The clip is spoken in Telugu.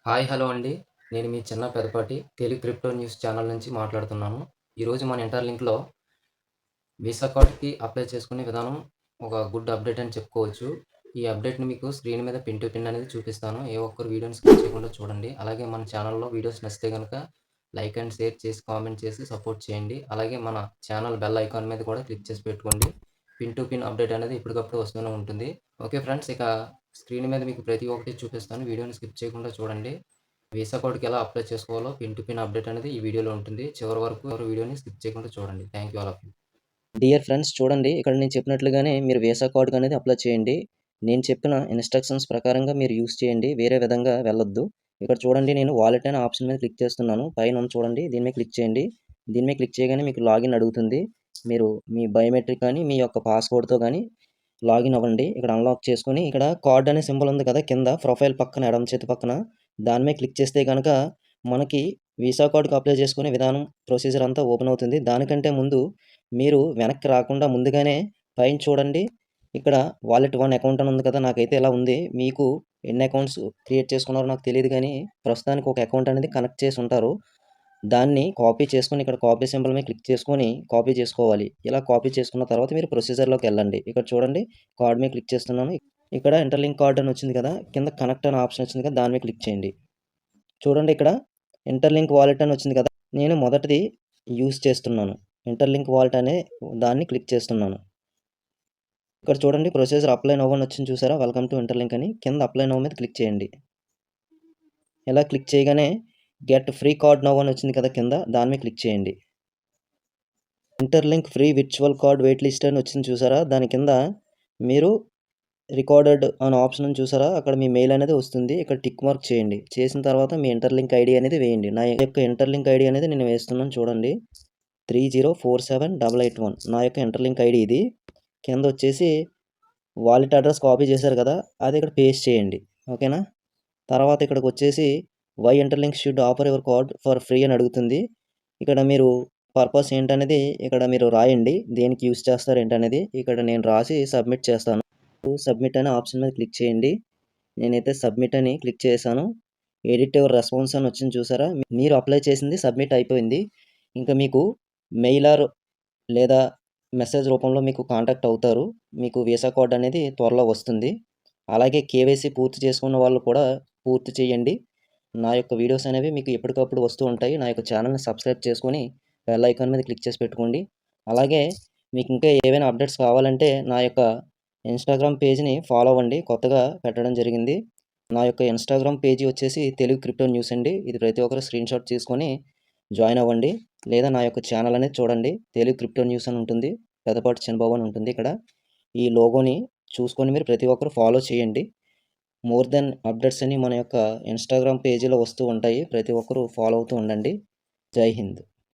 హలో అండి. నేను మీ చిన్న Pedapati Telugu crypto news channel నుంచి మాట్లాడుతున్నాను. ఈరోజు మన ఇంటర్‌లింక్‌లో వీసా కార్డ్‌కి అప్లై చేసుకునే విధానం ఒక గుడ్ అప్డేట్ అని చెప్పుకోవచ్చు. ఈ అప్డేట్‌ని మీకు స్క్రీన్ మీద పిన్ టు పిన్ అనేది చూపిస్తాను. ఏ ఒక్కరు వీడియోని స్కిప్ చేయకుండా చూడండి. అలాగే మన ఛానల్‌లో వీడియోస్ నచ్చితే గనక లైక్ అండ్ షేర్ చేసి, కామెంట్ చేసి సపోర్ట్ చేయండి. అలాగే మన ఛానల్ బెల్ ఐకాన్ మీద కూడా క్లిక్ చేసి పెట్టుకోండి. పిన్ టు పిన్ అప్డేట్ అనేది ఎప్పటికప్పుడు వస్తూనే ఉంటుంది. ఓకే ఫ్రెండ్స్, ఇక స్క్రీన్ మీద మీకు ప్రతి ఒక్కటి చూపిస్తాను. వీడియోని స్కిప్ చేయకుండా చూడండి. వీసా కోడ్‌కి ఎలా అప్లై చేసుకోవాలో పిన్ టు పిన్ అప్డేట్ అనేది ఈ వీడియోలో ఉంటుంది. చివరి వరకు ఎవరు వీడియోని స్కిప్ చేయకుండా చూడండి. Thank you all of you. Dear friends, చూడండి ఇక్కడ నేను చెప్పినట్లుగానే మీరు వీసా కార్డ్ అనేది అప్లై చేయండి. నేను చెప్పిన ఇన్‌స్ట్రక్షన్స్ ప్రకారంగా మీరు యూజ్ చేయండి. వేరే విధంగా వెళ్ళొద్దు. ఇక్కడ చూడండి, నేను వాలెట్ అనే ఆప్షన్ మీద క్లిక్ చేస్తున్నాను. పైన ఉంది చూడండి, దీని మీద క్లిక్ చేయండి. దీని మీద క్లిక్ చేయగానే మీకు లాగిన్ అడుగుతుంది. మీరు మీ బయోమెట్రిక్ కానీ మీ యొక్క పాస్‌వర్డ్‌తో కానీ లాగిన్ అవ్వండి. ఇక్కడ అన్‌లాక్ చేసుకొని ఇక్కడ కార్డ్ అనే సింబల్ ఉంది కదా కింద ప్రొఫైల్ పక్కన ఎడమ చేతి పక్కన దాని మీద క్లిక్ చేస్తే గనక మనకి వీసా కార్డ్‌కి అప్లై చేసుకునే విధానం ప్రొసీజర్ అంతా ఓపెన్ అవుతుంది. దానికంటే ముందు మీరు వెనక్కి రాకుండా ముందుగానే పైన చూడండి, ఇక్కడ వాలెట్ 1 అకౌంట్ అని ఉంది కదా! నాకైతే ఇలా ఉంది. మీకు ఎన్ని అకౌంట్స్ క్రియేట్ చేసుకున్నారో నాకు తెలీదు గానీ, ప్రస్తుతానికి ఒక అకౌంట్ అనేది కనెక్ట్ చేసి ఉంటారు. దాన్ని కాపీ చేసుకొని ఇక్కడ కాపీ సింబల్ మీద క్లిక్ చేసుకొని కాపీ చేసుకోవాలి. ఇలా కాపీ చేసుకున్న తర్వాత మీరు ప్రొసీజర్‌లోకి వెళ్ళండి. ఇక్కడ చూడండి, కార్డ్ మీద క్లిక్ చేస్తున్నాను. ఇక్కడ ఇంటర్‌లింక్ కార్డ్ అని వచ్చింది కదా! కింద కనెక్ట్ అనే ఆప్షన్ వచ్చింది కదా! దాని మీద క్లిక్ చేయండి. చూడండి, ఇక్కడ ఇంటర్‌లింక్ వాలెట్ అని వచ్చింది కదా! నేను మొదటిది యూజ్ చేస్తున్నాను. ఇంటర్‌లింక్ వాలెట్ అనే దాన్ని క్లిక్ చేస్తున్నాను. ఇక్కడ చూడండి, ప్రొసీజర్ అప్లై నౌ అని వచ్చింది చూసారా? వెల్కమ్ టు ఇంటర్‌లింక్ అని. కింద అప్లై నౌ మీద క్లిక్ చేయండి. ఇలా క్లిక్ చేయగానే గెట్ ఫ్రీ కార్డ్ నౌ అని వచ్చింది కదా కింద, దాని మీద క్లిక్ చేయండి. Interlink free virtual card wait list అని వచ్చింది చూసారా? దాని కింద మీరు రికార్డెడ్ అనే ఆప్షన్ ఉంది చూసారా? అక్కడ మీ మెయిల్ అనేది వస్తుంది. ఇక్కడ టిక్ మార్క్ చేయండి. చేసిన తర్వాత మీ ఇంటర్‌లింక్ ఐడీ అనేది వేయండి. నా యొక్క ఇంటర్‌లింక్ ఐడీ అనేది నేను వేస్తున్నాను చూడండి. 3047881 నా యొక్క ఇంటర్‌లింక్ ఐడీ ఇది. కింద వచ్చేసి వాలెట్ అడ్రస్ కాపీ చేశారు కదా! అది ఇక్కడ పేస్ట్ చేయండి. ఓకేనా? తర్వాత ఇక్కడికి వచ్చేసి why interlink should offer your card for free అని అడుగుతుంది. ఇక్కడ మీరు పర్పస్ ఏంటనేది ఇక్కడ మీరు రాయండి. దేనికి యూజ్ చేస్తారు ఏంటనేది. ఇక్కడ నేను రాసి సబ్మిట్ చేస్తాను. సబ్మిట్ అనే ఆప్షన్ మీద క్లిక్ చేయండి. నేనైతే సబ్మిట్ అని క్లిక్ చేశాను. ఎడిట్ యువర్ రెస్పాన్స్ అని వచ్చింది చూసారా? మీరు అప్లై చేసింది సబ్మిట్ అయిపోయింది. ఇంకా మీకు మెయిల్ లేదా మెసేజ్ రూపంలో మీకు కాంటాక్ట్ అవుతారు. మీకు వీసా కార్డ్ అనేది త్వరలో వస్తుంది. అలాగే కేవైసీ పూర్తి చేసుకున్న వాళ్ళు కూడా పూర్తి చేయండి. నా యొక్క వీడియోస్ అనేవి మీకు ఎప్పటికప్పుడు వస్తూ ఉంటాయి. నా యొక్క ఛానల్‌ని సబ్స్క్రైబ్ చేసుకొని బెల్ ఐకాన్ మీద క్లిక్ చేసి పెట్టుకోండి. అలాగే మీకు ఇంకా ఏవైనా అప్డేట్స్ కావాలంటే నా యొక్క ఇన్‌స్టాగ్రామ్ పేజ్‌ని ఫాలో అవ్వండి. కొత్తగా పెట్టడం జరిగింది. నా యొక్క ఇన్‌స్టాగ్రామ్ పేజీ వచ్చేసి తెలుగు క్రిప్టో న్యూస్ అండి. ఇది ప్రతి ఒక్కరు స్క్రీన్‌షాట్ తీసుకొని జాయిన్ అవ్వండి. లేదా నా యొక్క ఛానల్ అనేది చూడండి. తెలుగు క్రిప్టో న్యూస్ అని ఉంటుంది. పెదపాటి చిన్నబాబు అని ఉంటుంది ఇక్కడ. ఈ లోగోని చూసుకొని మీరు ప్రతి ఒక్కరు ఫాలో చేయండి. మోర్ దెన్ అప్డేట్స్ అన్ని మన యొక్క ఇన్‌స్టాగ్రామ్ పేజీలో వస్తూ ఉంటాయి. ప్రతి ఒక్కరు ఫాలో అవుతూ ఉండండి. జై హింద్.